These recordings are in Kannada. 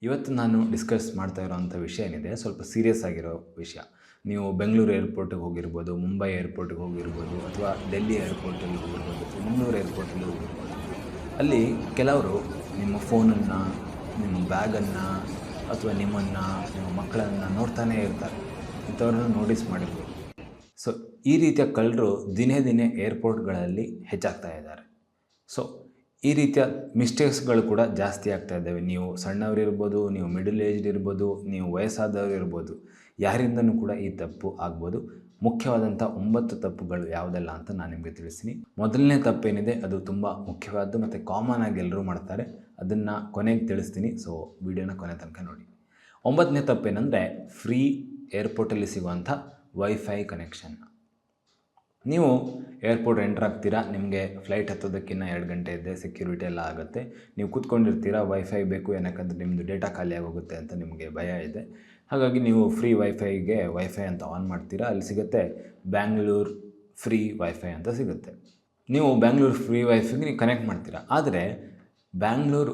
ಇವತ್ತು ನಾನು ಡಿಸ್ಕಸ್ ಮಾಡ್ತಾ ಇರೋವಂಥ ವಿಷಯ ಏನಿದೆ ಸ್ವಲ್ಪ ಸೀರಿಯಸ್ ಆಗಿರೋ ವಿಷಯ. ನೀವು ಬೆಂಗಳೂರು ಏರ್ಪೋರ್ಟಿಗೆ ಹೋಗಿರ್ಬೋದು, ಮುಂಬೈ ಏರ್ಪೋರ್ಟಿಗೆ ಹೋಗಿರ್ಬೋದು, ಅಥವಾ ಡೆಲ್ಲಿ ಏರ್ಪೋರ್ಟಲ್ಲಿ ಹೋಗಿರ್ಬೋದು, ಅಥವಾ ಮಂಗಳೂರು ಏರ್ಪೋರ್ಟಲ್ಲಿ ಹೋಗಿರ್ಬೋದು. ಅಲ್ಲಿ ಕೆಲವರು ನಿಮ್ಮ ಫೋನನ್ನು, ನಿಮ್ಮ ಬ್ಯಾಗನ್ನು ಅಥವಾ ನಿಮ್ಮನ್ನು, ನಿಮ್ಮ ಮಕ್ಕಳನ್ನು ನೋಡ್ತಾನೇ ಇರ್ತಾರೆ. ಇಂಥವ್ರನ್ನ ನೋಟಿಸ್ ಮಾಡಿರ್ಬೋದು. ಸೊ ಈ ರೀತಿಯ ಕಳ್ಳರು ದಿನೇ ದಿನೇ ಏರ್ಪೋರ್ಟ್ಗಳಲ್ಲಿ ಹೆಚ್ಚಾಗ್ತಾ ಇದ್ದಾರೆ. ಸೊ ಈ ರೀತಿಯ ಮಿಸ್ಟೇಕ್ಸ್ಗಳು ಕೂಡ ಜಾಸ್ತಿ ಆಗ್ತಾ ಇದ್ದಾವೆ. ನೀವು ಸಣ್ಣವರಿರ್ಬೋದು, ನೀವು ಮಿಡಲ್ ಏಜ್ಡ್ ಇರ್ಬೋದು, ನೀವು ವಯಸ್ಸಾದವರು ಇರ್ಬೋದು, ಯಾರಿಂದನೂ ಕೂಡ ಈ ತಪ್ಪು ಆಗ್ಬೋದು. ಮುಖ್ಯವಾದಂಥ 9 ತಪ್ಪುಗಳು ಯಾವುದೆಲ್ಲ ಅಂತ ನಾನು ನಿಮಗೆ ತಿಳಿಸ್ತೀನಿ. ಮೊದಲನೇ ತಪ್ಪೇನಿದೆ ಅದು ತುಂಬ ಮುಖ್ಯವಾದ್ದು ಮತ್ತು ಕಾಮನ್ ಆಗಿ ಎಲ್ಲರೂ ಮಾಡ್ತಾರೆ. ಅದನ್ನು ಕೊನೆಗೆ ತಿಳಿಸ್ತೀನಿ. ಸೊ ವಿಡಿಯೋನ ಕೊನೆ ತನಕ ನೋಡಿ. 9ನೇ ತಪ್ಪೇನೆಂದರೆ ಫ್ರೀ ಏರ್ಪೋರ್ಟಲ್ಲಿ ಸಿಗುವಂಥ ವೈಫೈ ಕನೆಕ್ಷನ್. ನೀವು ಏರ್ಪೋರ್ಟ್ ಎಂಟ್ರ್ ಆಗ್ತೀರಾ, ನಿಮಗೆ ಫ್ಲೈಟ್ ಹತ್ತೋದಕ್ಕಿಂತ 2 ಗಂಟೆ ಇದೆ, ಸೆಕ್ಯೂರಿಟಿ ಎಲ್ಲ ಆಗುತ್ತೆ. ನೀವು ಕೂತ್ಕೊಂಡಿರ್ತೀರಾ, ವೈಫೈ ಬೇಕು, ಏನಕ್ಕಂದ್ರೆ ನಿಮ್ಮದು ಡೇಟಾ ಖಾಲಿ ಆಗೋಗುತ್ತೆ ಅಂತ ನಿಮಗೆ ಭಯ ಇದೆ. ಹಾಗಾಗಿ ನೀವು ಫ್ರೀ ವೈಫೈ ಅಂತ ಆನ್ ಮಾಡ್ತೀರಾ. ಅಲ್ಲಿ ಸಿಗುತ್ತೆ ಬ್ಯಾಂಗ್ಳೂರ್ ಫ್ರೀ ವೈಫೈ ಅಂತ ಸಿಗುತ್ತೆ. ನೀವು ಬ್ಯಾಂಗ್ಳೂರ್ ಫ್ರೀ ವೈಫೈಗೆ ನೀವು ಕನೆಕ್ಟ್ ಮಾಡ್ತೀರಾ. ಆದರೆ ಬ್ಯಾಂಗ್ಳೂರು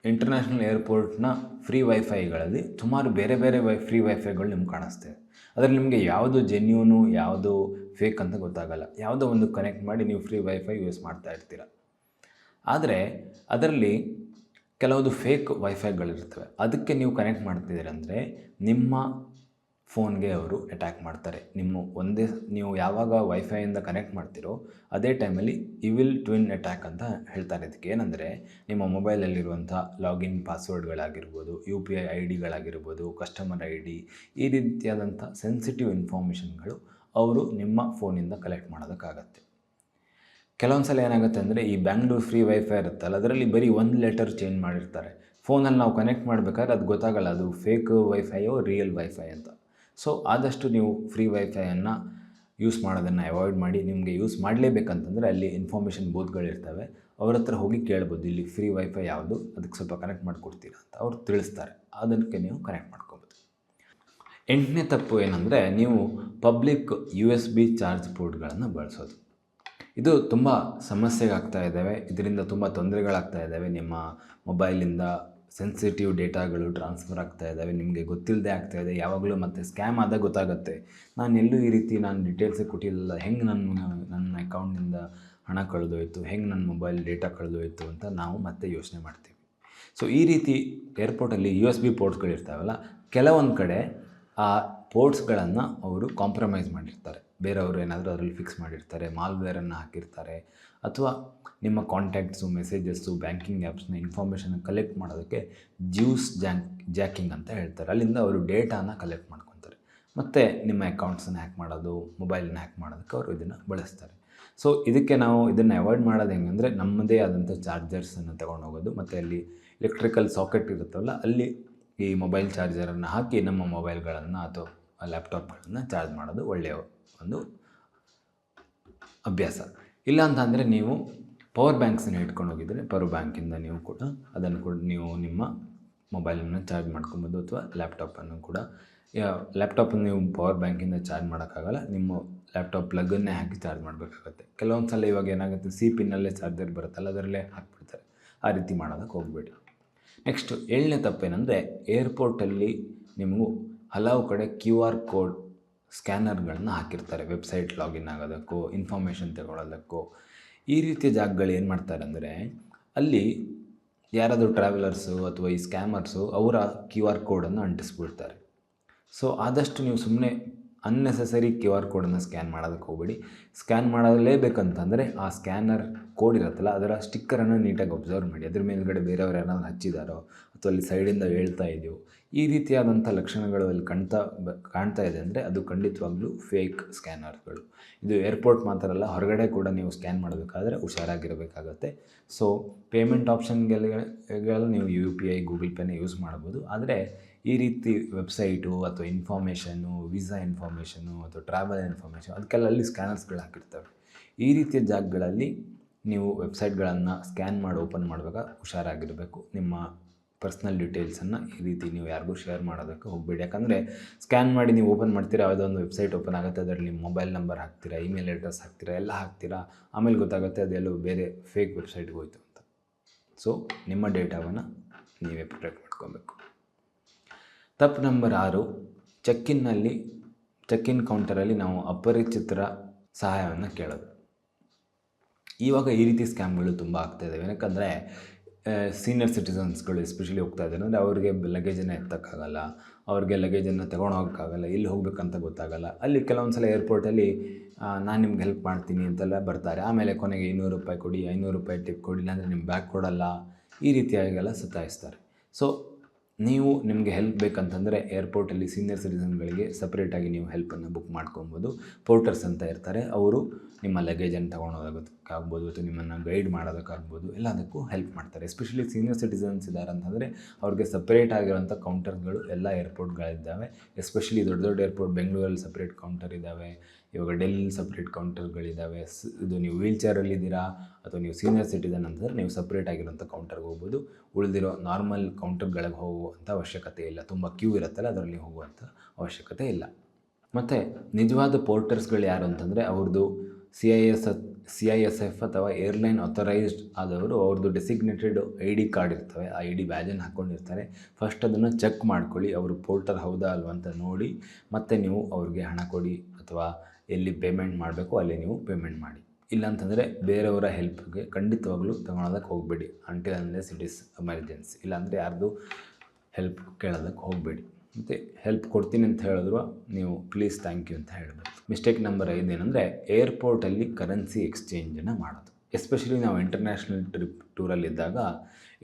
ಇಂಟರ್ನ್ಯಾಷನಲ್ ಏರ್ಪೋರ್ಟ್ನ ಫ್ರೀ ವೈಫೈಗಳಲ್ಲಿ ಸುಮಾರು ಬೇರೆ ಬೇರೆ ಫ್ರೀ ವೈಫೈಗಳು ನಿಮ್ಗೆ ಕಾಣಿಸ್ತೇವೆ. ಅದರಲ್ಲಿ ನಿಮಗೆ ಯಾವುದು ಜೆನ್ಯೂನು ಯಾವುದು ಫೇಕ್ ಅಂತ ಗೊತ್ತಾಗಲ್ಲ. ಯಾವುದೋ ಒಂದು ಕನೆಕ್ಟ್ ಮಾಡಿ ನೀವು ಫ್ರೀ ವೈಫೈ ಯೂಸ್ ಮಾಡ್ತಾ ಇರ್ತೀರ. ಆದರೆ ಅದರಲ್ಲಿ ಕೆಲವೊಂದು ಫೇಕ್ ವೈಫೈಗಳಿರ್ತವೆ. ಅದಕ್ಕೆ ನೀವು ಕನೆಕ್ಟ್ ಮಾಡ್ತಿದ್ದೀರಂದರೆ ನಿಮ್ಮ ಫೋನ್ಗೆ ಅವರು ಅಟ್ಯಾಕ್ ಮಾಡ್ತಾರೆ. ನೀವು ಯಾವಾಗ ವೈಫೈಯಿಂದ ಕನೆಕ್ಟ್ ಮಾಡ್ತೀರೋ ಅದೇ ಟೈಮಲ್ಲಿ ಇವಿಲ್ ಟ್ವಿನ್ ಅಟ್ಯಾಕ್ ಅಂತ ಹೇಳ್ತಾರೆ. ಇದಕ್ಕೆ ಏನಂದರೆ ನಿಮ್ಮ ಮೊಬೈಲಲ್ಲಿರುವಂಥ ಲಾಗಿನ್ ಪಾಸ್ವರ್ಡ್ಗಳಾಗಿರ್ಬೋದು, UPI IDಗಳಾಗಿರ್ಬೋದು, ಕಸ್ಟಮರ್ ID, ಈ ರೀತಿಯಾದಂಥ ಸೆನ್ಸಿಟಿವ್ ಇನ್ಫಾರ್ಮೇಷನ್ಗಳು ಅವರು ನಿಮ್ಮ ಫೋನಿಂದ ಕಲೆಕ್ಟ್ ಮಾಡೋದಕ್ಕಾಗತ್ತೆ. ಕೆಲವೊಂದು ಸಲ ಏನಾಗುತ್ತೆ ಅಂದರೆ ಈ ಬ್ಯಾಂಗ್ಳೂರ್ ಫ್ರೀ ವೈಫೈ ಇರುತ್ತಲ್ಲ, ಅದರಲ್ಲಿ ಬರೀ 1 ಲೆಟರ್ ಚೇಂಜ್ ಮಾಡಿರ್ತಾರೆ. ಫೋನಲ್ಲಿ ನಾವು ಕನೆಕ್ಟ್ ಮಾಡಬೇಕಾದ್ರೆ ಅದು ಗೊತ್ತಾಗಲ್ಲ ಅದು ಫೇಕ್ ವೈಫೈಯೋ ರಿಯಲ್ ವೈಫೈ ಅಂತ. ಸೊ ಆದಷ್ಟು ನೀವು ಫ್ರೀ ವೈಫೈಯನ್ನು ಯೂಸ್ ಮಾಡೋದನ್ನು ಅವಾಯ್ಡ್ ಮಾಡಿ. ನಿಮಗೆ ಯೂಸ್ ಮಾಡಲೇಬೇಕಂತಂದರೆ ಅಲ್ಲಿ ಇನ್ಫಾರ್ಮೇಷನ್ ಬೂತ್ಗಳಿರ್ತವೆ, ಅವ್ರ ಹತ್ರ ಹೋಗಿ ಕೇಳ್ಬೋದು, ಇಲ್ಲಿ ಫ್ರೀ ವೈಫೈ ಯಾವುದು, ಅದಕ್ಕೆ ಸ್ವಲ್ಪ ಕನೆಕ್ಟ್ ಮಾಡಿಕೊಡ್ತೀರಾ ಅಂತ ಅವ್ರು ತಿಳಿಸ್ತಾರೆ. ಅದಕ್ಕೆ ನೀವು ಕನೆಕ್ಟ್ ಮಾಡ್ಕೊಬೋದು. 8ನೇ ತಪ್ಪು ಏನಂದರೆ ನೀವು ಪಬ್ಲಿಕ್ USB ಚಾರ್ಜ್ ಪೋರ್ಟ್ಗಳನ್ನು ಬಳಸೋದು. ಇದು ತುಂಬ ಸಮಸ್ಯೆಗಾಗ್ತಾ ಇದ್ದಾವೆ. ಇದರಿಂದ ತುಂಬ ತೊಂದರೆಗಳಾಗ್ತಾ ಇದ್ದಾವೆ. ನಿಮ್ಮ ಮೊಬೈಲಿಂದ ಸೆನ್ಸಿಟಿವ್ ಡೇಟಾಗಳು ಟ್ರಾನ್ಸ್ಫರ್ ಆಗ್ತಾ ಇದ್ದಾವೆ, ನಿಮಗೆ ಗೊತ್ತಿಲ್ಲದೆ ಆಗ್ತಾಯಿದೆ. ಯಾವಾಗಲೂ ಮತ್ತೆ ಸ್ಕ್ಯಾಮ್ ಆದಾಗ ಗೊತ್ತಾಗುತ್ತೆ, ನಾನು ಎಲ್ಲೂ ಈ ರೀತಿ ನಾನು ಡೀಟೇಲ್ಸೇ ಕೊಟ್ಟಿಲ್ಲ, ಹೆಂಗೆ ನನ್ನ ಅಕೌಂಟಿಂದ ಹಣ ಕಳೆದೋಯ್ತು, ಹೆಂಗೆ ನನ್ನ ಮೊಬೈಲ್ ಡೇಟಾ ಕಳೆದೋಯ್ತು ಅಂತ ನಾವು ಮತ್ತೆ ಯೋಚನೆ ಮಾಡ್ತೀವಿ. ಸೊ ಈ ರೀತಿ ಏರ್ಪೋರ್ಟಲ್ಲಿ USB ಪೋರ್ಟ್ಸ್ಗಳಿರ್ತಾವಲ್ಲ, ಕೆಲವೊಂದು ಕಡೆ ಆ ಪೋರ್ಟ್ಸ್ಗಳನ್ನು ಅವರು ಕಾಂಪ್ರಮೈಸ್ ಮಾಡಿರ್ತಾರೆ. ಬೇರೆಯವರು ಏನಾದರೂ ಅದರಲ್ಲಿ ಫಿಕ್ಸ್ ಮಾಡಿರ್ತಾರೆ, ಮಾಲ್ವೇರನ್ನು ಹಾಕಿರ್ತಾರೆ, ಅಥವಾ ನಿಮ್ಮ ಕಾಂಟ್ಯಾಕ್ಟ್ಸು, ಮೆಸೇಜಸ್ಸು, ಬ್ಯಾಂಕಿಂಗ್ ಆ್ಯಪ್ಸ್ನ ಇನ್ಫಾರ್ಮೇಷನ್ ಕಲೆಕ್ಟ್ ಮಾಡೋದಕ್ಕೆ ಜಾಕಿಂಗ್ ಅಂತ ಹೇಳ್ತಾರೆ. ಅಲ್ಲಿಂದ ಅವರು ಡೇಟಾನ ಕಲೆಕ್ಟ್ ಮಾಡ್ಕೊತಾರೆ. ಮತ್ತು ನಿಮ್ಮ ಅಕೌಂಟ್ಸನ್ನು ಹ್ಯಾಕ್ ಮಾಡೋದು, ಮೊಬೈಲನ್ನ ಹ್ಯಾಕ್ ಮಾಡೋದಕ್ಕೆ ಅವರು ಇದನ್ನು ಬಳಸ್ತಾರೆ. ಸೊ ಇದಕ್ಕೆ ನಾವು ಇದನ್ನು ಅವಾಯ್ಡ್ ಮಾಡೋದು ಹೆಂಗಂದರೆ ನಮ್ಮದೇ ಆದಂಥ ಚಾರ್ಜರ್ಸನ್ನು ತೊಗೊಂಡು ಹೋಗೋದು, ಮತ್ತು ಅಲ್ಲಿ ಎಲೆಕ್ಟ್ರಿಕಲ್ ಸಾಕೆಟ್ ಇರುತ್ತಲ್ಲ ಅಲ್ಲಿ ಈ ಮೊಬೈಲ್ ಚಾರ್ಜರನ್ನು ಹಾಕಿ ನಮ್ಮ ಮೊಬೈಲ್ಗಳನ್ನು ಅಥವಾ ಲ್ಯಾಪ್ಟಾಪ್ಗಳನ್ನು ಚಾರ್ಜ್ ಮಾಡೋದು ಒಳ್ಳೆಯ ಒಂದು ಅಭ್ಯಾಸ. ಇಲ್ಲ ಅಂತಂದರೆ ನೀವು ಪವರ್ ಬ್ಯಾಂಕ್ಸನ್ನು ಇಟ್ಕೊಂಡು ಹೋಗಿದರೆ ಪವರ್ ಬ್ಯಾಂಕಿಂದ ನೀವು ಕೂಡ ನೀವು ನಿಮ್ಮ ಮೊಬೈಲನ್ನು ಚಾರ್ಜ್ ಮಾಡ್ಕೊಬೋದು, ಅಥವಾ ಲ್ಯಾಪ್ಟಾಪನ್ನು ಕೂಡ. ಲ್ಯಾಪ್ಟಾಪನ್ನು ನೀವು ಪವರ್ ಬ್ಯಾಂಕಿಂದ ಚಾರ್ಜ್ ಮಾಡೋಕ್ಕಾಗಲ್ಲ, ನಿಮ್ಮ ಲ್ಯಾಪ್ಟಾಪ್ ಪ್ಲಗ್ಗನ್ನೇ ಹಾಕಿ ಚಾರ್ಜ್ ಮಾಡಬೇಕಾಗತ್ತೆ. ಕೆಲವೊಂದು ಸಲ ಇವಾಗ ಏನಾಗುತ್ತೆ, C ಪಿನ್ನಲ್ಲೇ ಚಾರ್ಜರ್ ಬರುತ್ತಲ್ಲ, ಅದರಲ್ಲೇ ಹಾಕ್ಬಿಡ್ತಾರೆ. ಆ ರೀತಿ ಮಾಡೋದಕ್ಕೆ ಹೋಗಬೇಡಿ. ನೆಕ್ಸ್ಟ್ 7ನೇ ತಪ್ಪೇನೆಂದರೆ ಏರ್ಪೋರ್ಟಲ್ಲಿ ನಿಮಗೂ ಹಲವು ಕಡೆ QR ಕೋಡ್ ಸ್ಕ್ಯಾನರ್ಗಳನ್ನ ಹಾಕಿರ್ತಾರೆ. ವೆಬ್ಸೈಟ್ ಲಾಗಿನ್ ಆಗೋದಕ್ಕೋ, ಇನ್ಫಾರ್ಮೇಷನ್ ತಗೊಳ್ಳೋದಕ್ಕೋ. ಈ ರೀತಿಯ ಜಾಗಗಳು ಏನು ಮಾಡ್ತಾರೆ ಅಂದರೆ ಅಲ್ಲಿ ಯಾರಾದರೂ ಟ್ರಾವೆಲರ್ಸು ಅಥವಾ ಈ ಸ್ಕ್ಯಾಮರ್ಸು ಅವರ QR ಕೋಡನ್ನು ಅಂಟಿಸ್ಬಿಡ್ತಾರೆ. ಸೊ ಆದಷ್ಟು ನೀವು ಸುಮ್ಮನೆ ಅನ್ನೆಸೆಸರಿ QR ಕೋಡನ್ನು ಸ್ಕ್ಯಾನ್ ಮಾಡೋದಕ್ಕೆ ಹೋಗಬೇಡಿ. ಸ್ಕ್ಯಾನ್ ಮಾಡಲೇಬೇಕಂತಂದರೆ ಆ ಸ್ಕ್ಯಾನರ್ ಕೋಡ್ ಇರುತ್ತಲ್ಲ ಅದರ ಸ್ಟಿಕ್ಕರನ್ನು ನೀಟಾಗಿ ಒಬ್ಸರ್ವ್ ಮಾಡಿ. ಅದ್ರ ಮೇಲ್ಗಡೆ ಬೇರೆಯವ್ರು ಏನಾದ್ರು ಹಚ್ಚಿದಾರೋ ಅಥವಾ ಅಲ್ಲಿ ಸೈಡಿಂದ ಹೇಳ್ತಾ ಇದೆಯೋ, ಈ ರೀತಿಯಾದಂಥ ಲಕ್ಷಣಗಳು ಅಲ್ಲಿ ಕಾಣ್ತಾ ಇದೆ ಅಂದರೆ ಅದು ಖಂಡಿತವಾಗ್ಲೂ ಫೇಕ್ ಸ್ಕ್ಯಾನರ್ಗಳು. ಇದು ಏರ್ಪೋರ್ಟ್ ಮಾತ್ರ ಅಲ್ಲ, ಹೊರಗಡೆ ಕೂಡ ನೀವು ಸ್ಕ್ಯಾನ್ ಮಾಡಬೇಕಾದ್ರೆ ಹುಷಾರಾಗಿರಬೇಕಾಗತ್ತೆ. ಸೊ ಪೇಮೆಂಟ್ ಆಪ್ಷನ್ಗೆಲ್ಲ ನೀವು UPI, ಗೂಗಲ್ ಪೇನ ಯೂಸ್ ಮಾಡ್ಬೋದು. ಆದರೆ ಈ ರೀತಿ ವೆಬ್ಸೈಟು ಅಥವಾ ಇನ್ಫಾರ್ಮೇಷನ್ನು, ವೀಸಾ ಇನ್ಫಾರ್ಮೇಷನು ಅಥವಾ ಟ್ರಾವೆಲ್ ಇನ್ಫಾರ್ಮೇಷನ್ ಅದಕ್ಕೆಲ್ಲ ಅಲ್ಲಿ ಸ್ಕ್ಯಾನರ್ಸ್ಗಳು ಹಾಕಿರ್ತವೆ. ಈ ರೀತಿಯ ಜಾಗಗಳಲ್ಲಿ ನೀವು ವೆಬ್ಸೈಟ್ಗಳನ್ನು ಸ್ಕ್ಯಾನ್ ಮಾಡಿ ಓಪನ್ ಮಾಡುವಾಗ ಹುಷಾರಾಗಿರಬೇಕು. ನಿಮ್ಮ ಪರ್ಸ್ನಲ್ ಡೀಟೇಲ್ಸನ್ನು ಈ ರೀತಿ ನೀವು ಯಾರಿಗೂ ಶೇರ್ ಮಾಡೋದಕ್ಕೆ ಹೋಗಬೇಡಿ. ಯಾಕಂದರೆ ಸ್ಕ್ಯಾನ್ ಮಾಡಿ ನೀವು ಓಪನ್ ಮಾಡ್ತೀರಾ, ಯಾವುದೋ ಒಂದು ವೆಬ್ಸೈಟ್ ಓಪನ್ ಆಗುತ್ತೆ, ಅದರಲ್ಲಿ ನಿಮ್ಮ ಮೊಬೈಲ್ ನಂಬರ್ ಹಾಕ್ತೀರಾ, ಇಮೇಲ್ ಅಡ್ರೆಸ್ ಹಾಕ್ತೀರಾ, ಎಲ್ಲ ಹಾಕ್ತೀರಾ. ಆಮೇಲೆ ಗೊತ್ತಾಗುತ್ತೆ ಅದೆಲ್ಲೋ ಬೇರೆ ಫೇಕ್ ವೆಬ್ಸೈಟ್ಗೆ ಹೋಯ್ತು ಅಂತ. ಸೊ ನಿಮ್ಮ ಡೇಟಾವನ್ನು ನೀವೇ ಪ್ರೊಟೆಕ್ಟ್ ಮಾಡಿ. ಹಾಕ್ಕೊಬೇಕು. ತಪ್ಪು ನಂಬರ್ 6, ಚೆಕ್ ಇನ್ ಕೌಂಟರಲ್ಲಿ ನಾವು ಅಪರಿಚಿತರ ಸಹಾಯವನ್ನು ಕೇಳೋದು. ಇವಾಗ ಈ ರೀತಿ ಸ್ಕ್ಯಾಮ್ಗಳು ತುಂಬ ಆಗ್ತಾಯಿದ್ದಾವೆ. ಏನಕ್ಕಂದರೆ ಸೀನಿಯರ್ ಸಿಟಿಸನ್ಸ್ಗಳು ಎಸ್ಪೆಷಲಿ ಹೋಗ್ತಾ ಇದ್ದಾರೆ ಅಂದರೆ ಅವ್ರಿಗೆ ಲಗೇಜನ್ನು ಎತ್ತಕ್ಕಾಗಲ್ಲ, ಅವ್ರಿಗೆ ಲಗೇಜನ್ನು ತೊಗೊಂಡೋಗೋಕ್ಕಾಗಲ್ಲ, ಎಲ್ಲಿ ಹೋಗ್ಬೇಕಂತ ಗೊತ್ತಾಗಲ್ಲ. ಅಲ್ಲಿ ಕೆಲವೊಂದು ಸಲ ಏರ್ಪೋರ್ಟಲ್ಲಿ ನಾನು ನಿಮ್ಗೆ ಹೆಲ್ಪ್ ಮಾಡ್ತೀನಿ ಅಂತೆಲ್ಲ ಬರ್ತಾರೆ. ಆಮೇಲೆ ಕೊನೆಗೆ 200 ರೂಪಾಯಿ ಕೊಡಿ, 500 ರೂಪಾಯಿ ಟಿಪ್ ಕೊಡಿ, ಇಲ್ಲಾಂದರೆ ನಿಮ್ಮ ಬ್ಯಾಗ್ ಕೊಡಲ್ಲ, ಈ ರೀತಿಯಾಗೆಲ್ಲ ಸತಾಯಿಸ್ತಾರೆ. ಸೊ ನೀವು ನಿಮಗೆ ಹೆಲ್ಪ್ ಬೇಕಂತಂದರೆ ಏರ್ಪೋರ್ಟಲ್ಲಿ ಸೀನಿಯರ್ ಸಿಟಿಸನ್ಗಳಿಗೆ ಸಪ್ರೇಟಾಗಿ ನೀವು ಹೆಲ್ಪನ್ನು ಬುಕ್ ಮಾಡ್ಕೊಬೋದು. ಪೋರ್ಟರ್ಸ್ ಅಂತ ಇರ್ತಾರೆ, ಅವರು ನಿಮ್ಮ ಲಗೇಜನ್ನು ತೊಗೊಂಡೋಗೋದಕ್ಕಾಗ್ಬೋದು ಅಥವಾ ನಿಮ್ಮನ್ನು ಗೈಡ್ ಮಾಡೋದಕ್ಕಾಗ್ಬೋದು, ಎಲ್ಲದಕ್ಕೂ ಹೆಲ್ಪ್ ಮಾಡ್ತಾರೆ. ಎಸ್ಪೆಷಲಿ ಸೀನಿಯರ್ ಸಿಟಿಸನ್ಸ್ ಇದ್ದಾರೆ ಅಂತಂದರೆ ಅವ್ರಿಗೆ ಸಪ್ರೇಟ್ ಆಗಿರೋಂಥ ಕೌಂಟರ್ಗಳು ಎಲ್ಲ ಏರ್ಪೋರ್ಟ್ಗಳಿದ್ದಾವೆ. ಎಸ್ಪೆಷಲಿ ದೊಡ್ಡ ದೊಡ್ಡ ಏರ್ಪೋರ್ಟ್, ಬೆಂಗಳೂರಲ್ಲಿ ಸಪ್ರೇಟ್ ಕೌಂಟರ್ ಇದ್ದಾವೆ, ಇವಾಗ ಡೆಲ್ಲಿಲಿ ಸಪ್ರೇಟ್ ಕೌಂಟರ್ಗಳಿದ್ದಾವೆ. ಇದು ನೀವು ವೀಲ್ಚೇರಲ್ಲಿದ್ದೀರಾ ಅಥವಾ ನೀವು ಸೀನಿಯರ್ ಸಿಟಿಸನ್ ಅಂತಂದರೆ ನೀವು ಸಪ್ರೇಟ್ ಆಗಿರೋಂಥ ಕೌಂಟರ್ಗೆ ಹೋಗ್ಬೋದು. ಉಳಿದಿರೋ ನಾರ್ಮಲ್ ಕೌಂಟರ್ಗಳಿಗೆ ಹೋಗುವಂಥ ಅವಶ್ಯಕತೆ ಇಲ್ಲ. ತುಂಬ ಕ್ಯೂ ಇರುತ್ತಲ್ಲ, ಅದರಲ್ಲಿ ಹೋಗುವಂಥ ಅವಶ್ಯಕತೆ ಇಲ್ಲ. ಮತ್ತು ನಿಜವಾದ ಪೋರ್ಟರ್ಸ್ಗಳು ಯಾರು ಅಂತಂದರೆ ಅವ್ರದ್ದು CISF ಅಥವಾ ಏರ್ಲೈನ್ ಅಥರೈಸ್ಡ್ ಆದವರು, ಅವ್ರದ್ದು ಡೆಸಿಗ್ನೇಟೆಡ್ ID ಕಾರ್ಡ್ ಇರ್ತವೆ, ಆ ID ಬ್ಯಾಜನ್ನು ಹಾಕ್ಕೊಂಡಿರ್ತಾರೆ. ಫಸ್ಟ್ ಅದನ್ನು ಚೆಕ್ ಮಾಡ್ಕೊಳ್ಳಿ, ಅವರು ಪೋರ್ಟರ್ ಹೌದಾ ಅಲ್ವಾ ಅಂತ ನೋಡಿ ಮತ್ತೆ ನೀವು ಅವ್ರಿಗೆ ಹಣ ಕೊಡಿ ಅಥವಾ ಎಲ್ಲಿ ಪೇಮೆಂಟ್ ಮಾಡಬೇಕು ಅಲ್ಲಿ ನೀವು ಪೇಮೆಂಟ್ ಮಾಡಿ. ಇಲ್ಲಾಂತಂದರೆ ಬೇರೆಯವರ ಹೆಲ್ಪ್ಗೆ ಖಂಡಿತವಾಗ್ಲೂ ತೊಗೊಳೋದಕ್ಕೆ ಹೋಗಬೇಡಿ. Until unless it is emergency. ಇಲ್ಲಾಂದರೆ ಯಾರ್ದು ಹೆಲ್ಪ್ ಕೇಳೋದಕ್ಕೆ ಹೋಗಬೇಡಿ. ಮತ್ತು ಹೆಲ್ಪ್ ಕೊಡ್ತೀನಿ ಅಂತ ಹೇಳಿದ್ರು ನೀವು ಪ್ಲೀಸ್ ಥ್ಯಾಂಕ್ ಯು ಅಂತ ಹೇಳಬೇಕು. ಮಿಸ್ಟೇಕ್ ನಂಬರ್ 5 ಏನಂದರೆ ಏರ್ಪೋರ್ಟಲ್ಲಿ ಕರೆನ್ಸಿ ಎಕ್ಸ್ಚೇಂಜನ್ನು ಮಾಡೋದು. ಎಸ್ಪೆಷಲಿ ನಾವು ಇಂಟರ್ನ್ಯಾಷನಲ್ ಟೂರಲ್ಲಿದ್ದಾಗ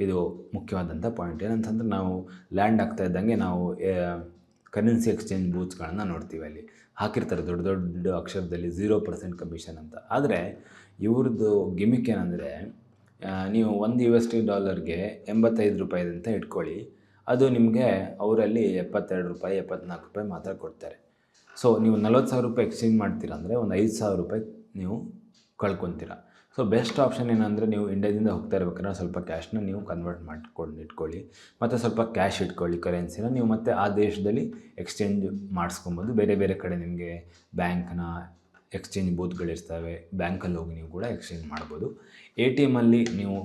ಇದು ಮುಖ್ಯವಾದಂಥ ಪಾಯಿಂಟ್. ಏನಂತಂದರೆ ನಾವು ಲ್ಯಾಂಡ್ ಆಗ್ತಾ ಇದ್ದಂಗೆ ನಾವು ಕರೆನ್ಸಿ ಎಕ್ಸ್ಚೇಂಜ್ ಬೂತ್ಸ್ಗಳನ್ನು ನೋಡ್ತೀವಿ. ಅಲ್ಲಿ ಹಾಕಿರ್ತಾರೆ ದೊಡ್ಡ ದೊಡ್ಡ ಅಕ್ಷರದಲ್ಲಿ 0% ಕಮಿಷನ್ ಅಂತ. ಆದರೆ ಇವ್ರದ್ದು ಗಿಮಿಕ್ ಏನಂದರೆ ನೀವು $1 $85 ರೂಪಾಯಿ ಅಂತ ಇಟ್ಕೊಳ್ಳಿ, ಅದು ನಿಮಗೆ ಅವರಲ್ಲಿ $72 $74 ಮಾತ್ರ ಕೊಡ್ತಾರೆ. ಸೊ ನೀವು $40,000 ರೂಪಾಯಿ ಎಕ್ಸ್ಚೇಂಜ್ ಮಾಡ್ತೀರಾ ಅಂದರೆ ಒಂದು $5,000 ರೂಪಾಯಿ ನೀವು ಕಳ್ಕೊತೀರ. ಸೊ ಬೆಸ್ಟ್ ಆಪ್ಷನ್ ಏನಂದರೆ ನೀವು ಇಂಡಿಯಾದಿಂದ ಹೋಗ್ತಾ ಇರ್ಬೇಕಾದ್ರೆ ಸ್ವಲ್ಪ ಕ್ಯಾಶ್ನ ನೀವು ಕನ್ವರ್ಟ್ ಮಾಡ್ಕೊಂಡು ಇಟ್ಕೊಳ್ಳಿ, ಮತ್ತು ಸ್ವಲ್ಪ ಕ್ಯಾಶ್ ಇಟ್ಕೊಳ್ಳಿ, ಕರೆನ್ಸಿನ ನೀವು ಮತ್ತೆ ಆ ದೇಶದಲ್ಲಿ ಎಕ್ಸ್ಚೇಂಜ್ ಮಾಡಿಸ್ಕೊಬೋದು. ಬೇರೆ ಬೇರೆ ಕಡೆ ನಿಮಗೆ ಬ್ಯಾಂಕ್ನ ಎಕ್ಸ್ಚೇಂಜ್ ಬೂತ್ಗಳಿರ್ತವೆ, ಬ್ಯಾಂಕಲ್ಲಿ ಹೋಗಿ ನೀವು ಕೂಡ ಎಕ್ಸ್ಚೇಂಜ್ ಮಾಡ್ಬೋದು. ATM ಅಲ್ಲಿ ನೀವು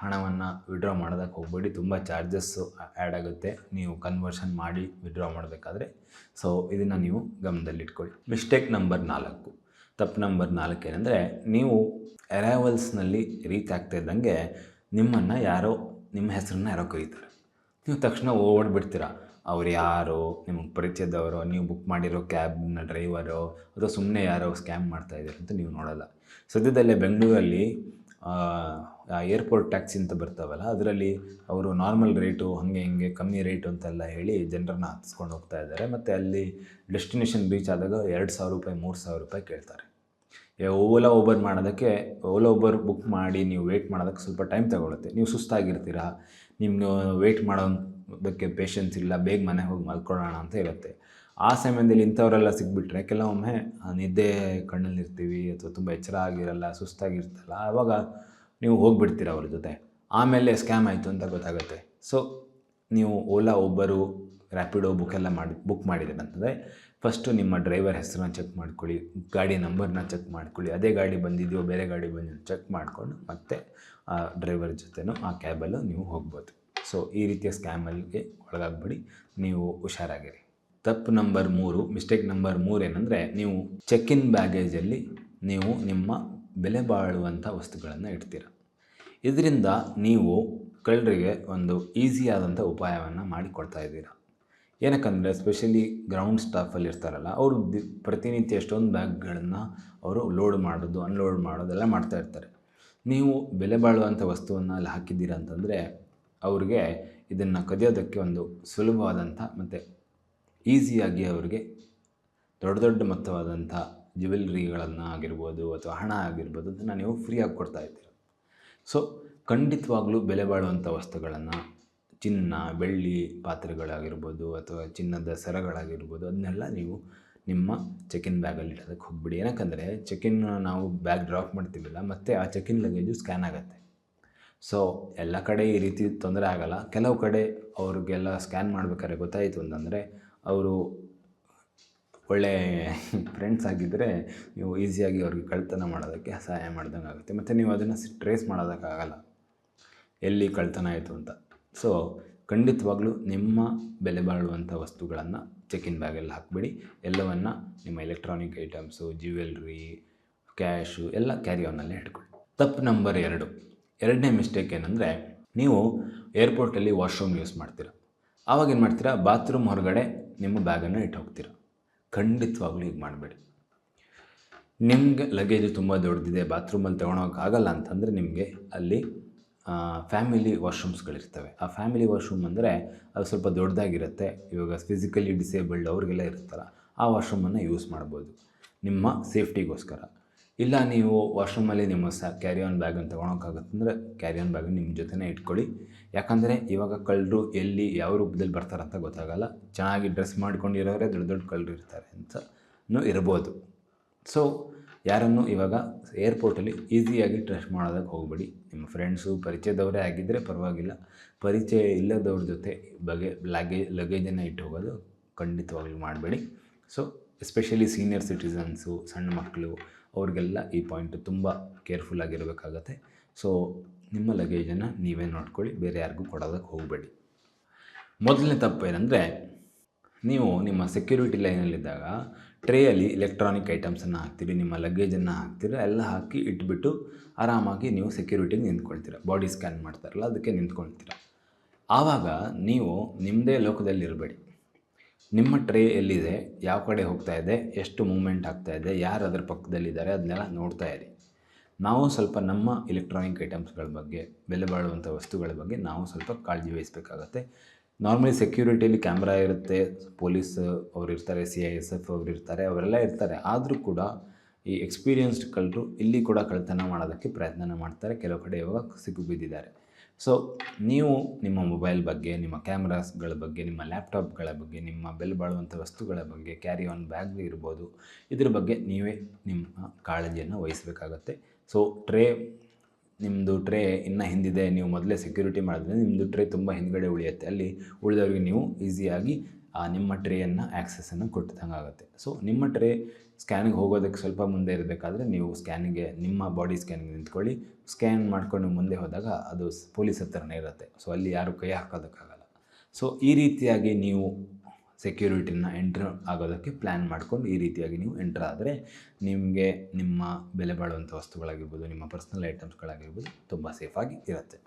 ಹಣವನ್ನು ವಿಡ್ರಾ ಮಾಡೋದಕ್ಕೆ ಹೋಗಬೇಡಿ, ತುಂಬ ಚಾರ್ಜಸ್ಸು ಆ್ಯಡ್ ಆಗುತ್ತೆ ನೀವು ಕನ್ವರ್ಷನ್ ಮಾಡಿ ವಿಡ್ರಾ ಮಾಡಬೇಕಾದ್ರೆ. ಸೊ ಇದನ್ನು ನೀವು ಗಮನದಲ್ಲಿಟ್ಕೊಳ್ಳಿ. ಮಿಸ್ಟೇಕ್ ನಂಬರ್ 4, ತಪ್ಪು ನಂಬರ್ 4 ಏನಂದರೆ ನೀವು ಅರೈವಲ್ಸ್ನಲ್ಲಿ ರೀಚ್ ಆಗ್ತಾ ಇದ್ದಂಗೆ ನಿಮ್ಮ ಹೆಸರನ್ನ ಯಾರೋ ಕರೀತಾರೆ. ನೀವು ತಕ್ಷಣ ಓಡ್ಬಿಡ್ತೀರ. ಅವ್ರು ಯಾರೋ ನಿಮಗೆ ಪರಿಚಯದವರು, ನೀವು ಬುಕ್ ಮಾಡಿರೋ ಕ್ಯಾಬ್ನ ಡ್ರೈವರೋ ಅಥವಾ ಸುಮ್ಮನೆ ಯಾರೋ ಸ್ಕ್ಯಾಮ್ ಮಾಡ್ತಾಯಿದ್ದಾರೆ ಅಂತ ನೀವು ನೋಡೋಲ್ಲ. ಸದ್ಯದಲ್ಲೇ ಬೆಂಗಳೂರಲ್ಲಿ ಏರ್ಪೋರ್ಟ್ ಟ್ಯಾಕ್ಸಿ ಅಂತ ಬರ್ತಾವಲ್ಲ, ಅದರಲ್ಲಿ ಅವರು ನಾರ್ಮಲ್ ರೇಟು ಹಾಗೆ ಹಿಂಗೆ ಕಮ್ಮಿ ರೇಟು ಅಂತೆಲ್ಲ ಹೇಳಿ ಜನರನ್ನ ಹತ್ತಿಸ್ಕೊಂಡು ಹೋಗ್ತಾ ಇದ್ದಾರೆ. ಮತ್ತು ಅಲ್ಲಿ ಡೆಸ್ಟಿನೇಷನ್ ರೀಚ್ ಆದಾಗ $2,000 $3,000 ರೂಪಾಯಿ ಕೇಳ್ತಾರೆ. ಓಲಾ ಊಬರ್ ಬುಕ್ ಮಾಡಿ ನೀವು ವೆಯ್ಟ್ ಮಾಡೋದಕ್ಕೆ ಸ್ವಲ್ಪ ಟೈಮ್ ತಗೊಳುತ್ತೆ. ನೀವು ಸುಸ್ತಾಗಿರ್ತೀರ, ನಿಮ್ಗೆ ವೆಯ್ಟ್ ಮಾಡೋದಕ್ಕೆ ಪೇಷನ್ಸ್ ಇಲ್ಲ, ಬೇಗ ಮನೆಗೆ ಹೋಗಿ ಮಲ್ಕೊಳ್ಳೋಣ ಅಂತ ಇರುತ್ತೆ. ಆ ಸಮಯದಲ್ಲಿ ಇಂಥವರೆಲ್ಲ ಸಿಕ್ಬಿಟ್ರೆ ಕೆಲವೊಮ್ಮೆ ನಿದ್ದೆ ಕಣ್ಣಲ್ಲಿರ್ತೀವಿ ಅಥವಾ ತುಂಬ ಎಚ್ಚರ ಆಗಿರಲ್ಲ, ಸುಸ್ತಾಗಿರ್ತಲ್ಲ, ಆವಾಗ ನೀವು ಹೋಗಿಬಿಡ್ತೀರ ಅವ್ರ ಜೊತೆ. ಆಮೇಲೆ ಸ್ಕ್ಯಾಮ್ ಆಯಿತು ಅಂತ ಗೊತ್ತಾಗುತ್ತೆ. ಸೊ ನೀವು ಓಲಾ ಊಬರು ರ್ಯಾಪಿಡೋ ಬುಕ್ ಮಾಡಿದ್ದೀರ ಅಂತಂದರೆ ಫಸ್ಟು ನಿಮ್ಮ ಡ್ರೈವರ್ ಹೆಸರನ್ನ ಚೆಕ್ ಮಾಡ್ಕೊಳ್ಳಿ, ಗಾಡಿ ನಂಬರ್ನ ಚೆಕ್ ಮಾಡ್ಕೊಳ್ಳಿ, ಅದೇ ಗಾಡಿ ಬಂದಿದೆಯೋ ಬೇರೆ ಗಾಡಿ ಬಂದಿದೆಯೋ ಚೆಕ್ ಮಾಡಿಕೊಂಡು ಮತ್ತೆ ಆ ಡ್ರೈವರ್ ಜೊತೆನೂ ಆ ಕ್ಯಾಬಲ್ಲೂ ನೀವು ಹೋಗ್ಬೋದು. ಸೊ ಈ ರೀತಿಯ ಸ್ಕ್ಯಾಮಲ್ಲಿಗೆ ಒಳಗಾಗಬೇಡಿ, ನೀವು ಹುಷಾರಾಗಿರಿ. ತಪ್ಪು ನಂಬರ್ 3, ಮಿಸ್ಟೇಕ್ ನಂಬರ್ 3 ಏನಂದರೆ ನೀವು ಚೆಕ್ ಇನ್ ಬ್ಯಾಗೇಜಲ್ಲಿ ನೀವು ನಿಮ್ಮ ಬೆಲೆ ಬಾಳುವಂಥ ವಸ್ತುಗಳನ್ನು ಇಡ್ತೀರ. ಇದರಿಂದ ನೀವು ಕಳ್ಳರಿಗೆ ಒಂದು ಈಸಿಯಾದಂಥ ಉಪಾಯವನ್ನು ಮಾಡಿಕೊಡ್ತಾ ಇದ್ದೀರ. ಏನಕ್ಕಂದರೆ ಎಸ್ಪೆಷಲಿ ಗ್ರೌಂಡ್ ಸ್ಟಾಫಲ್ಲಿ ಇರ್ತಾರಲ್ಲ, ಅವರು ಪ್ರತಿನಿತ್ಯ ಎಷ್ಟೊಂದು ಬ್ಯಾಗ್ಗಳನ್ನು ಅವರು ಲೋಡ್ ಮಾಡೋದು ಅನ್ಲೋಡ್ ಮಾಡೋದೆಲ್ಲ ಮಾಡ್ತಾ ಇರ್ತಾರೆ. ನೀವು ಬೆಲೆ ಬಾಳುವಂಥ ವಸ್ತುವನ್ನು ಅಲ್ಲಿ ಹಾಕಿದ್ದೀರ ಅಂತಂದರೆ ಅವ್ರಿಗೆ ಇದನ್ನು ಕದಿಯೋದಕ್ಕೆ ಒಂದು ಸುಲಭವಾದಂಥ ಮತ್ತು ಈಸಿಯಾಗಿ ಅವರಿಗೆ ದೊಡ್ಡ ದೊಡ್ಡ ಮೊತ್ತವಾದಂಥ ಜ್ಯುವೆಲ್ರಿಗಳನ್ನು ಆಗಿರ್ಬೋದು ಅಥವಾ ಹಣ ಆಗಿರ್ಬೋದು ಅದನ್ನು ನೀವು ಫ್ರೀಯಾಗಿ ಕೊಡ್ತಾ ಇದ್ದೀರ. ಸೊ ಖಂಡಿತವಾಗ್ಲೂ ಬೆಲೆ ಬಾಳುವಂಥ ವಸ್ತುಗಳನ್ನು, ಚಿನ್ನ ಬೆಳ್ಳಿ ಪಾತ್ರೆಗಳಾಗಿರ್ಬೋದು ಅಥವಾ ಚಿನ್ನದ ಸರಗಳಾಗಿರ್ಬೋದು, ಅದನ್ನೆಲ್ಲ ನೀವು ನಿಮ್ಮ ಚೆಕ್-ಇನ್ ಬ್ಯಾಗಲ್ಲಿ ಇಡೋದಕ್ಕೆ ಹೋಗ್ಬಿಡಿ. ಏನಕ್ಕಂದರೆ ಚೆಕ್-ಇನ್ ನಾವು ಬ್ಯಾಗ್ ಡ್ರಾಪ್ ಮಾಡ್ತೀವಲ್ಲ, ಮತ್ತು ಆ ಚೆಕ್-ಇನ್ ಲಗೇಜು ಸ್ಕ್ಯಾನ್ ಆಗುತ್ತೆ. ಸೊ ಎಲ್ಲ ಕಡೆ ಈ ರೀತಿ ತೊಂದರೆ ಆಗೋಲ್ಲ. ಕೆಲವು ಕಡೆ ಅವ್ರಿಗೆಲ್ಲ ಸ್ಕ್ಯಾನ್ ಮಾಡಬೇಕಾದ್ರೆ ಗೊತ್ತಾಯಿತು ಅಂತಂದರೆ ಅವರು ಒಳ್ಳೆ ಫ್ರೆಂಡ್ಸ್ ಆಗಿದ್ದರೆ ನೀವು ಈಸಿಯಾಗಿ ಅವ್ರಿಗೆ ಕಳ್ತನ ಮಾಡೋದಕ್ಕೆ ಸಹಾಯ ಮಾಡ್ದಂಗೆ ಆಗುತ್ತೆ. ಮತ್ತು ನೀವು ಅದನ್ನು ಟ್ರೇಸ್ ಮಾಡೋದಕ್ಕಾಗಲ್ಲ ಎಲ್ಲಿ ಕಳ್ತನ ಆಯಿತು ಅಂತ. ಸೊ ಖಂಡಿತವಾಗ್ಲೂ ನಿಮ್ಮ ಬೆಲೆ ಬಾಳುವಂಥ ವಸ್ತುಗಳನ್ನು ಚೆಕ್-ಇನ್ ಬ್ಯಾಗಲ್ಲಿ ಹಾಕಬೇಡಿ. ಎಲ್ಲವನ್ನು ನಿಮ್ಮ ಎಲೆಕ್ಟ್ರಾನಿಕ್ ಐಟಮ್ಸು, ಜ್ಯುವೆಲ್ರಿ, ಕ್ಯಾಶು ಎಲ್ಲ ಕ್ಯಾರಿ ಆನಲ್ಲೇ ಇಟ್ಕೊಳ್ಳಿ. ತಪ್ಪು ನಂಬರ್ 2, ಎರಡನೇ ಮಿಸ್ಟೇಕ್ ಏನಂದರೆ, ನೀವು ಏರ್ಪೋರ್ಟಲ್ಲಿ ವಾಶ್ರೂಮ್ ಯೂಸ್ ಮಾಡ್ತೀರ. ಆವಾಗ ಏನು ಮಾಡ್ತೀರಾ, ಬಾತ್ರೂಮ್ ಹೊರಗಡೆ ನಿಮ್ಮ ಬ್ಯಾಗನ್ನು ಇಟ್ಟು ಹೋಗ್ತೀರ. ಖಂಡಿತವಾಗ್ಲೂ ಈಗ ಮಾಡಬೇಡಿ. ನಿಮಗೆ ಲಗೇಜು ತುಂಬ ದೊಡ್ಡದಿದೆ, ಬಾತ್ರೂಮಲ್ಲಿ ತೊಗೊಳೋಕ್ಕಾಗಲ್ಲ ಅಂತಂದರೆ ನಿಮಗೆ ಅಲ್ಲಿ ಫ್ಯಾಮಿಲಿ ವಾಶ್ರೂಮ್ಸ್ಗಳಿರ್ತವೆ. ಆ ಫ್ಯಾಮಿಲಿ ವಾಶ್ರೂಮ್ ಅಂದರೆ ಅದು ಸ್ವಲ್ಪ ದೊಡ್ಡದಾಗಿರುತ್ತೆ. ಇವಾಗ ಫಿಸಿಕಲಿ ಡಿಸೇಬಲ್ಡ್ ಅವ್ರಿಗೆಲ್ಲ ಇರುತ್ತಲ್ಲ, ಆ ವಾಶ್ರೂಮನ್ನು ಯೂಸ್ ಮಾಡ್ಬೋದು ನಿಮ್ಮ ಸೇಫ್ಟಿಗೋಸ್ಕರ. ಇಲ್ಲ ನೀವು ವಾಶ್ರೂಮಲ್ಲಿ ನಿಮ್ಮ ಕ್ಯಾರಿ ಆನ್ ಬ್ಯಾಗನ್ನು ತೊಗೊಳೋಕ್ಕಾಗತ್ತಂದರೆ ಕ್ಯಾರಿ ಆನ್ ಬ್ಯಾಗನ್ನು ನಿಮ್ಮ ಜೊತೆನೇ ಇಟ್ಕೊಳ್ಳಿ. ಯಾಕಂದರೆ ಇವಾಗ ಕಳ್ಳರು ಎಲ್ಲಿ ಯಾವ ರೂಪದಲ್ಲಿ ಬರ್ತಾರಂತ ಗೊತ್ತಾಗಲ್ಲ. ಚೆನ್ನಾಗಿ ಡ್ರೆಸ್ ಮಾಡ್ಕೊಂಡಿರೋರೇ ದೊಡ್ಡ ದೊಡ್ಡ ಕಳ್ಳರು ಇರ್ತಾರೆ ಅಂತನೂ ಇರ್ಬೋದು. ಸೊ ಯಾರನ್ನು ಇವಾಗ ಏರ್ಪೋರ್ಟಲ್ಲಿ ಈಸಿಯಾಗಿ ಟ್ರಸ್ಟ್ ಮಾಡೋದಕ್ಕೆ ಹೋಗಬೇಡಿ. ನಿಮ್ಮ ಫ್ರೆಂಡ್ಸು ಪರಿಚಯದವರೇ ಆಗಿದ್ದರೆ ಪರವಾಗಿಲ್ಲ. ಪರಿಚಯ ಇಲ್ಲದವ್ರ ಜೊತೆ ಲಗೇಜನ್ನು ಇಟ್ಟು ಹೋಗೋದು ಖಂಡಿತವಾಗ್ಲೂ ಮಾಡಬೇಡಿ. ಸೊ ಎಸ್ಪೆಷಲಿ ಸೀನಿಯರ್ ಸಿಟಿಸನ್ಸು, ಸಣ್ಣ ಮಕ್ಕಳು, ಅವ್ರಿಗೆಲ್ಲ ಈ ಪಾಯಿಂಟು ತುಂಬ ಕೇರ್ಫುಲ್ಲಾಗಿರಬೇಕಾಗತ್ತೆ. ಸೊ ನಿಮ್ಮ ಲಗೇಜನ್ನು ನೀವೇ ನೋಡ್ಕೊಳ್ಳಿ, ಬೇರೆ ಯಾರಿಗೂ ಕೊಡೋದಕ್ಕೆ ಹೋಗಬೇಡಿ. ಮೊದಲನೇ ತಪ್ಪು ಏನಂದರೆ, ನೀವು ನಿಮ್ಮ ಸೆಕ್ಯೂರಿಟಿ ಲೈನಲ್ಲಿದ್ದಾಗ ಟ್ರೇಯಲ್ಲಿ ಎಲೆಕ್ಟ್ರಾನಿಕ್ ಐಟಮ್ಸನ್ನು ಹಾಕ್ತೀರಿ, ನಿಮ್ಮ ಲಗೇಜನ್ನು ಹಾಕ್ತೀರಿ, ಎಲ್ಲ ಹಾಕಿ ಇಟ್ಬಿಟ್ಟು ಆರಾಮಾಗಿ ನೀವು ಸೆಕ್ಯೂರಿಟಿಗೆ ನಿಂತ್ಕೊಳ್ತೀರ. ಬಾಡಿ ಸ್ಕ್ಯಾನ್ ಮಾಡ್ತಾರಲ್ಲ, ಅದಕ್ಕೆ ನಿಂತ್ಕೊಳ್ತೀರ. ಆವಾಗ ನೀವು ನಿಮ್ಮದೇ ಲೋಕದಲ್ಲಿರಬೇಡಿ. ನಿಮ್ಮ ಟ್ರೇ ಎಲ್ಲಿದೆ, ಯಾವ ಕಡೆ ಹೋಗ್ತಾ ಇದೆ, ಎಷ್ಟು ಮೂವ್ಮೆಂಟ್ ಆಗ್ತಾಯಿದೆ, ಯಾರು ಅದರ ಪಕ್ಕದಲ್ಲಿದ್ದಾರೆ, ಅದನ್ನೆಲ್ಲ ನೋಡ್ತಾ ಇರಿ. ನಾವು ಸ್ವಲ್ಪ ನಮ್ಮ ಎಲೆಕ್ಟ್ರಾನಿಕ್ ಐಟಮ್ಸ್ಗಳ ಬಗ್ಗೆ, ಬೆಲೆ ಬಾಳುವಂಥ ವಸ್ತುಗಳ ಬಗ್ಗೆ ನಾವು ಸ್ವಲ್ಪ ಕಾಳಜಿ ವಹಿಸಬೇಕಾಗತ್ತೆ. ನಾರ್ಮಲಿ ಸೆಕ್ಯೂರಿಟಿಯಲ್ಲಿ ಕ್ಯಾಮ್ರಾ ಇರುತ್ತೆ, ಪೊಲೀಸ್ ಅವ್ರು ಇರ್ತಾರೆ, CISF ಅವ್ರು ಇರ್ತಾರೆ, ಅವರೆಲ್ಲ ಇರ್ತಾರೆ. ಆದರೂ ಕೂಡ ಈ ಎಕ್ಸ್ಪೀರಿಯನ್ಸ್ಡ್ ಕಳ್ಳರು ಇಲ್ಲಿ ಕೂಡ ಕಳ್ಳತನ ಮಾಡೋದಕ್ಕೆ ಪ್ರಯತ್ನ ಮಾಡ್ತಾರೆ. ಕೆಲವು ಕಡೆ ಇವಾಗ ಸಿಕ್ಕಿಬಿದ್ದಿದ್ದಾರೆ. ಸೊ ನೀವು ನಿಮ್ಮ ಮೊಬೈಲ್ ಬಗ್ಗೆ, ನಿಮ್ಮ ಕ್ಯಾಮ್ರಾಸ್ಗಳ ಬಗ್ಗೆ, ನಿಮ್ಮ ಲ್ಯಾಪ್ಟಾಪ್ಗಳ ಬಗ್ಗೆ, ನಿಮ್ಮ ಬೆಲೆ ಬಾಳುವಂಥ ವಸ್ತುಗಳ ಬಗ್ಗೆ, ಕ್ಯಾರಿ ಆನ್ ಬ್ಯಾಗ್ ಇರ್ಬೋದು, ಇದ್ರ ಬಗ್ಗೆ ನೀವೇ ನಿಮ್ಮ ಕಾಳಜಿಯನ್ನು ವಹಿಸಬೇಕಾಗತ್ತೆ. ಸೊ ನಿಮ್ಮದು ಟ್ರೇ ಇನ್ನೂ ಹಿಂದಿದೆ, ನೀವು ಮೊದಲೇ ಸೆಕ್ಯೂರಿಟಿ ಮಾಡಿದ್ರೆ ನಿಮ್ಮದು ಟ್ರೇ ತುಂಬ ಹಿಂದ್ಗಡೆ ಉಳಿಯುತ್ತೆ. ಅಲ್ಲಿ ಉಳಿದವ್ರಿಗೆ ನೀವು ಈಸಿಯಾಗಿ ನಿಮ್ಮ ಟ್ರೇಯನ್ನು ಆ್ಯಕ್ಸೆಸನ್ನು ಕೊಟ್ಟಂಗೆ ಆಗುತ್ತೆ. ಸೊ ನಿಮ್ಮ ಟ್ರೇ ಸ್ಕ್ಯಾನಿಗೆ ಹೋಗೋದಕ್ಕೆ ಸ್ವಲ್ಪ ಮುಂದೆ ಇರಬೇಕಾದ್ರೆ ನೀವು ನಿಮ್ಮ ಬಾಡಿ ಸ್ಕ್ಯಾನಿಗೆ ನಿಂತ್ಕೊಳ್ಳಿ. ಸ್ಕ್ಯಾನ್ ಮಾಡ್ಕೊಂಡು ಮುಂದೆ ಹೋದಾಗ ಅದು ಪೊಲೀಸ್ ಹತ್ರನೇ ಇರುತ್ತೆ. ಸೊ ಅಲ್ಲಿ ಯಾರು ಕೈ ಹಾಕೋದಕ್ಕಾಗಲ್ಲ. ಸೊ ಈ ರೀತಿಯಾಗಿ ನೀವು ಸೆಕ್ಯೂರಿಟಿನ ಎಂಟ್ರ್ ಆಗೋದಕ್ಕೆ ಪ್ಲ್ಯಾನ್ ಮಾಡ್ಕೊಂಡು ಈ ರೀತಿಯಾಗಿ ನೀವು ಎಂಟ್ರ್ ಆದರೆ ನಿಮಗೆ ನಿಮ್ಮ ಬೆಲೆ ಬಾಳುವಂಥ ವಸ್ತುಗಳಾಗಿರ್ಬೋದು, ನಿಮ್ಮ ಪರ್ಸ್ನಲ್ ಐಟಮ್ಸ್ಗಳಾಗಿರ್ಬೋದು ತುಂಬ ಸೇಫಾಗಿ ಇರುತ್ತೆ.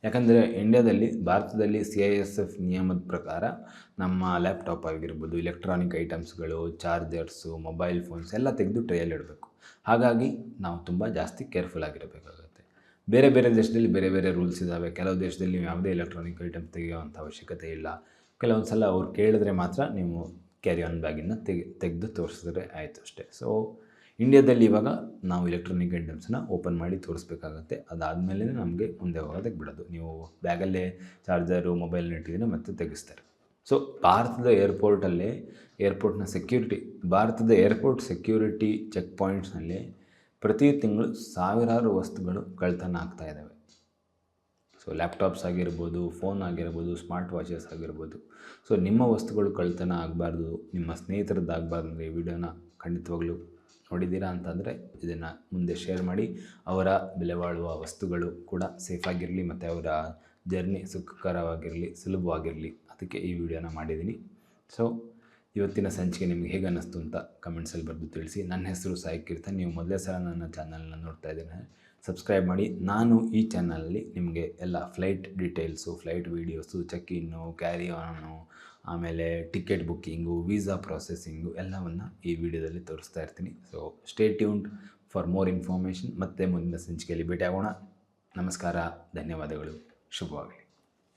ಯಾಕಂದರೆ ಭಾರತದಲ್ಲಿ CISF ನಿಯಮದ ಪ್ರಕಾರ ನಮ್ಮ ಲ್ಯಾಪ್ಟಾಪ್ ಆಗಿರ್ಬೋದು, ಎಲೆಕ್ಟ್ರಾನಿಕ್ ಐಟಮ್ಸ್ಗಳು, ಚಾರ್ಜರ್ಸು, ಮೊಬೈಲ್ ಫೋನ್ಸ್ ಎಲ್ಲ ತೆಗೆದು ಟ್ರೇಯಲ್ಲಿ ಇಡಬೇಕು. ಹಾಗಾಗಿ ನಾವು ತುಂಬ ಜಾಸ್ತಿ ಕೇರ್ಫುಲ್ ಆಗಿರಬೇಕಾಗುತ್ತೆ. ಬೇರೆ ಬೇರೆ ದೇಶದಲ್ಲಿ ಬೇರೆ ಬೇರೆ ರೂಲ್ಸ್ ಇದ್ದಾವೆ. ಕೆಲವು ದೇಶದಲ್ಲಿ ನೀವು ಯಾವುದೇ ಎಲೆಕ್ಟ್ರಾನಿಕ್ ಐಟಮ್ ತೆಗೆಯುವಂಥ ಅವಶ್ಯಕತೆ ಇಲ್ಲ. ಕೆಲವೊಂದು ಸಲ ಅವ್ರು ಕೇಳಿದ್ರೆ ಮಾತ್ರ ನೀವು ಕ್ಯಾರಿ ಆನ್ ಬ್ಯಾಗಿಂದ ತೆಗೆದು ತೋರಿಸಿದ್ರೆ ಆಯಿತು ಅಷ್ಟೇ. ಸೊ ಇಂಡಿಯಾದಲ್ಲಿ ಇವಾಗ ನಾವು ಎಲೆಕ್ಟ್ರಾನಿಕ್ ಐಟಮ್ಸನ್ನ ಓಪನ್ ಮಾಡಿ ತೋರಿಸ್ಬೇಕಾಗತ್ತೆ. ಅದಾದಮೇಲೆ ನಮಗೆ ಮುಂದೆ ಹೋಗೋದಕ್ಕೆ ಬಿಡೋದು. ನೀವು ಬ್ಯಾಗಲ್ಲೇ ಚಾರ್ಜರು, ಮೊಬೈಲ್ನ ಇಟ್ಟಿದ್ರೆ ಮತ್ತೆ ತೆಗೆಸ್ತಾರೆ. ಸೊ ಭಾರತದ ಏರ್ಪೋರ್ಟ್ ಸೆಕ್ಯೂರಿಟಿ ಚೆಕ್ ಪಾಯಿಂಟ್ಸ್ನಲ್ಲಿ ಪ್ರತಿ ತಿಂಗಳು ಸಾವಿರಾರು ವಸ್ತುಗಳು ಕಳ್ಳತನ ಆಗ್ತಾಯಿದ್ದಾವೆ. ಸೊ ಲ್ಯಾಪ್ಟಾಪ್ಸ್ ಆಗಿರ್ಬೋದು, ಫೋನ್ ಆಗಿರ್ಬೋದು, ಸ್ಮಾರ್ಟ್ ವಾಚಸ್ ಆಗಿರ್ಬೋದು. ಸೊ ನಿಮ್ಮ ವಸ್ತುಗಳು ಕಳ್ಳತನ ಆಗಬಾರ್ದು, ನಿಮ್ಮ ಸ್ನೇಹಿತರದ್ದಾಗಬಾರ್ದು ಅಂದರೆ ಈ ವಿಡಿಯೋನ ಖಂಡಿತವಾಗ್ಲೂ ನೋಡಿದ್ದೀರಾ ಅಂತಂದರೆ ಇದನ್ನು ಮುಂದೆ ಶೇರ್ ಮಾಡಿ. ಅವರ ಬೆಲೆ ಬಾಳುವ ವಸ್ತುಗಳು ಕೂಡ ಸೇಫಾಗಿರಲಿ ಮತ್ತು ಅವರ ಜರ್ನಿ ಸುಖಕರವಾಗಿರಲಿ, ಸುಲಭವಾಗಿರಲಿ, ಅದಕ್ಕೆ ಈ ವಿಡಿಯೋನ ಮಾಡಿದ್ದೀನಿ. ಸೊ ಇವತ್ತಿನ ಸಂಚಿಕೆ ನಿಮಗೆ ಹೇಗೆ ಅನ್ನಿಸ್ತು ಅಂತ ಕಮೆಂಟ್ಸಲ್ಲಿ ಬರೆದು ತಿಳಿಸಿ. ನನ್ನ ಹೆಸರು ಸಾಯಿ ಕೀರ್ತನ್. ನೀವು ಮೊದಲೇ ಸಲ ನನ್ನ ಚಾನಲ್ನ ನೋಡ್ತಾ ಇದ್ದೀನಿ, ಸಬ್ಸ್ಕ್ರೈಬ್ ಮಾಡಿ. ನಾನು ಈ ಚಾನಲಲ್ಲಿ ನಿಮಗೆ ಎಲ್ಲ flight details, flight videos, check in, carry on, ಆಮೇಲೆ ಟಿಕೆಟ್ ಬುಕ್ಕಿಂಗು, ವೀಸಾ ಪ್ರೊಸೆಸಿಂಗು ಎಲ್ಲವನ್ನು ಈ ವಿಡಿಯೋದಲ್ಲಿ ತೋರಿಸ್ತಾ ಇರ್ತೀನಿ. So stay tuned for more information. ಮತ್ತೆ ಮುಂದಿನ ಸಂಚಿಕೆಯಲ್ಲಿ ಭೇಟಿಯಾಗೋಣ. ನಮಸ್ಕಾರ, ಧನ್ಯವಾದಗಳು, ಶುಭವಾಗಲಿ.